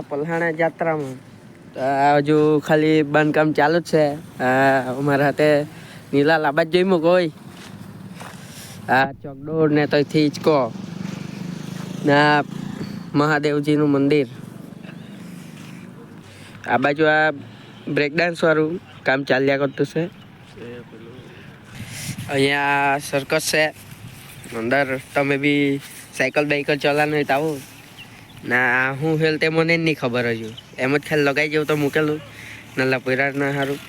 પલ્હાણા જાત્રામાં હજુ ખાલી બાંધકામ ચાલુ જ છે. અમારા હાથે નીલા લાંબા જ જોઈ મૂકો હોય. આ ચોકડોળ ને તઈથી હિંચકો ના મહાદેવજીનું મંદિર. આ બાજુ આ બ્રેકડાન્સ વાળું કામ ચાલ્યા કરતું છે. અહીંયા સર્કસ છે અંદર. તમે બી સાયકલ બાઇકલ ચલાવવાનું હોય તો આવો. ના હું હેલ તે મને નહીં ખબર હજુ. એમ જ ખ્યાલ લગાઈ જવું તો મૂકેલું નાલા પોયરાના સારું.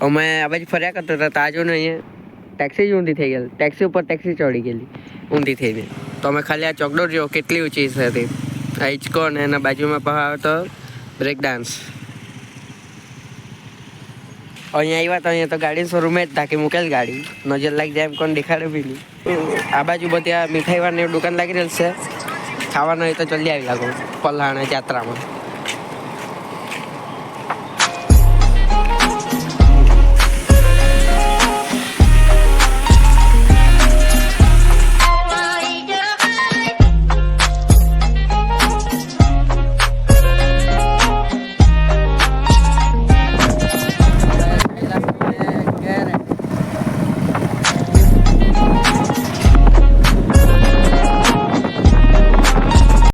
અમે આ બાજુ ફર્યા કરતા હતા તાજો ને અહીંયા ટેક્સી જ ઊંધી થઈ ગયેલી. ટેક્સી ઉપર ટેક્સી ચડી ગયેલી ઊંધી થઈને. તો અમે ખાલી આ ચોકડોળ જો કેટલી ઊંચી છે તે. આ હિંચકો ને એના બાજુમાં પહાડ તો બ્રેક ડાન્સ. અહીંયા આવ્યા તો અહીંયા તો ગાડી શોરૂમે જ તાકી મૂકેલ ગાડી નજર લાગી જાય એમ કોણ દેખાડે બી નહીં. આ બાજુ બધી આ મીઠાઈ વાળની દુકાન લાગી રહેલ છે. ખાવાનું હોય તો જલ્દી આવી લાગો પલ્હાણા જાત્રામાં.